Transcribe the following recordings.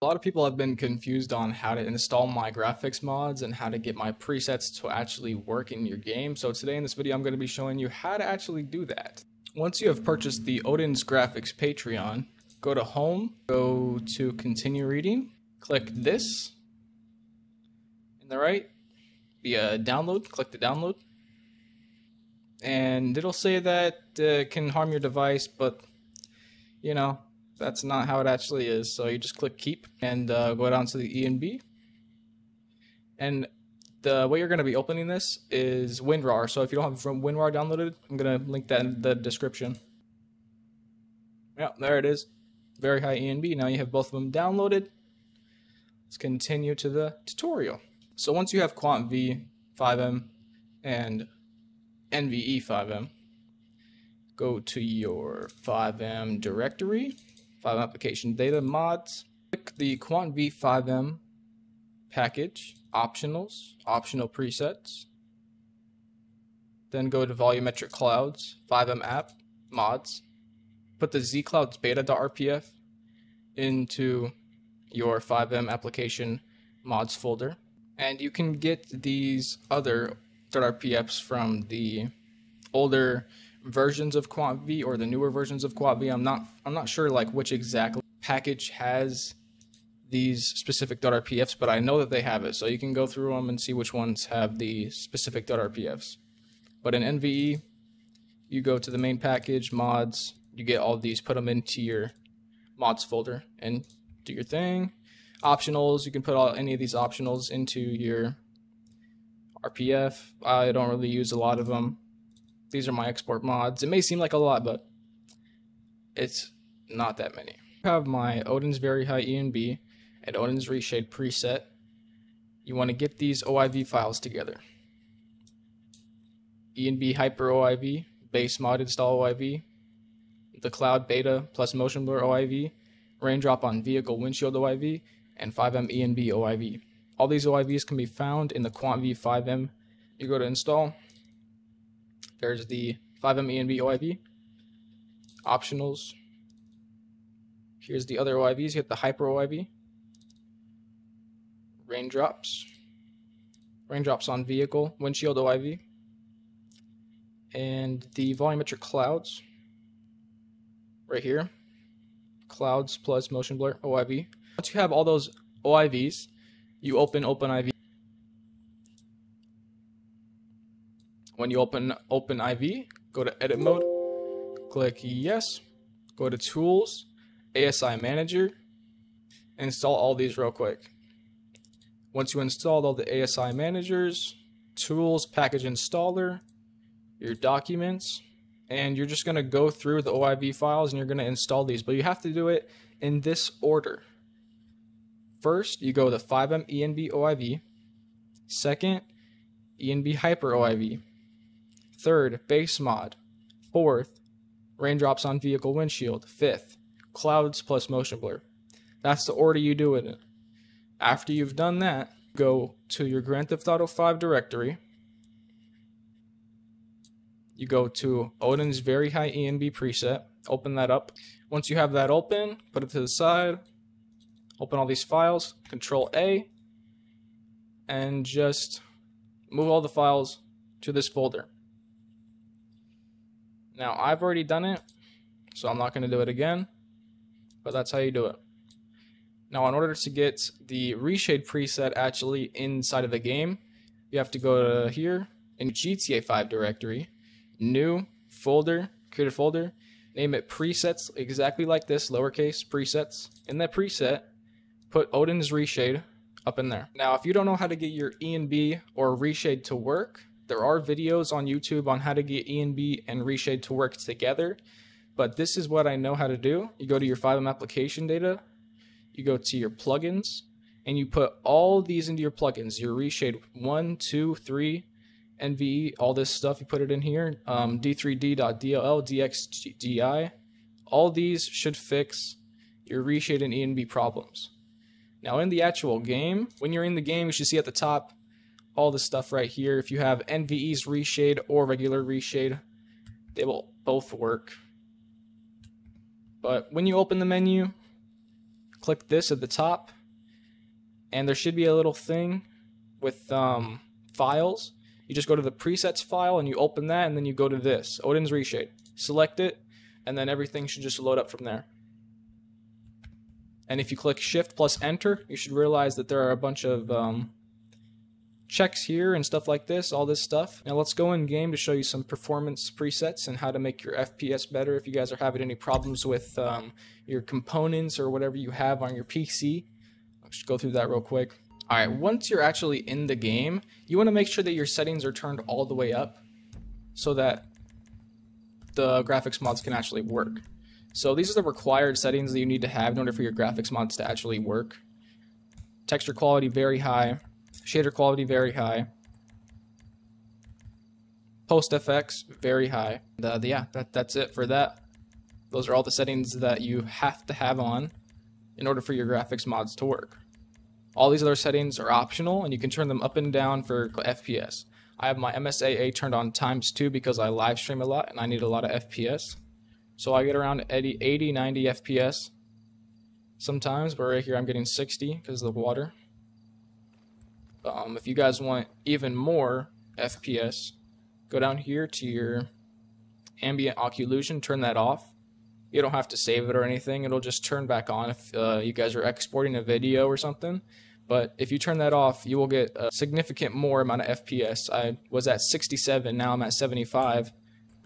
A lot of people have been confused on how to install my graphics mods and how to get my presets to actually work in your game. So today in this video I'm going to be showing you how to actually do that. Once you have purchased the Odin's Graphics Patreon, go to Home, go to Continue Reading, click this, in the right, the download, click the download, and it'll say that it can harm your device, but you know, that's not how it actually is. So you just click keep and go down to the ENB. And the way you're going to be opening this is WinRAR. So if you don't have WinRAR downloaded, I'm going to link that in the description. Yeah, there it is. Very high ENB. Now you have both of them downloaded. Let's continue to the tutorial. So once you have QuantV, Fivem, and NVE Fivem, go to your Fivem directory, Fivem application data mods, click the QuantV Fivem package, optionals, optional presets, then go to volumetric clouds, Fivem app, mods, put the zclouds beta.rpf into your Fivem application mods folder, and you can get these other .rpfs from the older versions of QuantV or the newer versions of QuantV. I'm not sure like which exact package has these specific .rpfs, but I know that they have it, so you can go through them and see which ones have the specific .rpfs. But in NVE, you go to the main package, mods, you get all of these, put them into your mods folder and do your thing. Optionals, you can put any of these optionals into your RPF. I don't really use a lot of them. These are my export mods. It may seem like a lot, but it's not that many. I have my Odin's Very High ENB and Odin's Reshade preset. You want to get these OIV files together. ENB Hyper OIV, base mod install OIV, the Cloud Beta plus Motion Blur OIV, Raindrop on Vehicle Windshield OIV, and Fivem ENB OIV. All these OIVs can be found in the QuantV Fivem. You go to install. There's the Fivem ENB OIV, optionals. Here's the other OIVs. You get the Hyper OIV, raindrops on vehicle, windshield OIV, and the volumetric clouds right here, clouds plus motion blur OIV. Once you have all those OIVs, you open OpenIV. When you open OpenIV, go to edit mode, click yes, go to tools, ASI manager, install all these real quick. Once you installed all the ASI managers, tools, package installer, your documents, and you're just going to go through the OIV files and you're going to install these, but you have to do it in this order. First, you go to Fivem ENB OIV, second, ENB Hyper OIV, third, base mod, fourth, raindrops on vehicle windshield, fifth, clouds plus motion blur. That's the order you do it in. After you've done that, go to your Grand Theft Auto 5 directory. You go to Odin's Very High ENB preset, open that up. Once you have that open, put it to the side, open all these files, Control A, and just move all the files to this folder. Now, I've already done it, so I'm not going to do it again, but that's how you do it. Now, in order to get the Reshade preset actually inside of the game, you have to go to here, in GTA 5 directory, New, Folder, Create a folder, name it Presets, exactly like this, lowercase, Presets. In that preset, put Odin's Reshade up in there. Now, if you don't know how to get your ENB or Reshade to work, there are videos on YouTube on how to get ENB and Reshade to work together, but this is what I know how to do. You go to your Fivem application data, you go to your plugins, and you put all these into your plugins, your Reshade 1, 2, 3, NVE, all this stuff, you put it in here, d3d.dll, dxgi. All these should fix your Reshade and ENB problems. Now in the actual game, when you're in the game, you should see at the top all this stuff right here. If you have NVE's Reshade or regular Reshade, they will both work. But when you open the menu, click this at the top, and there should be a little thing with files. You just go to the presets file and you open that, and then you go to this, Odin's Reshade. Select it, and then everything should just load up from there. And if you click Shift plus Enter, you should realize that there are a bunch of checks here and stuff like this, all this stuff. Now let's go in game to show you some performance presets and how to make your FPS better if you guys are having any problems with your components or whatever you have on your PC. Let's just go through that real quick. Alright, once you're actually in the game, you want to make sure that your settings are turned all the way up so that the graphics mods can actually work. So these are the required settings that you need to have in order for your graphics mods to actually work. Texture quality very high, shader quality very high, post FX very high. Yeah, that's it for that. Those are all the settings that you have to have on in order for your graphics mods to work. All these other settings are optional, and you can turn them up and down for FPS. I have my MSAA turned on ×2 because I live stream a lot and I need a lot of FPS. So I get around 80, 90 FPS sometimes, but right here I'm getting 60 because of the water. If you guys want even more FPS, go down here to your ambient occlusion, turn that off. You don't have to save it or anything, it'll just turn back on if you guys are exporting a video or something. But if you turn that off, you will get a significant more amount of FPS. I was at 67, now I'm at 75.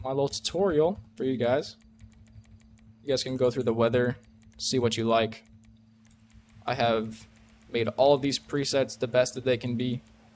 My little tutorial for you guys. You guys can go through the weather, see what you like. I have made all of these presets the best that they can be.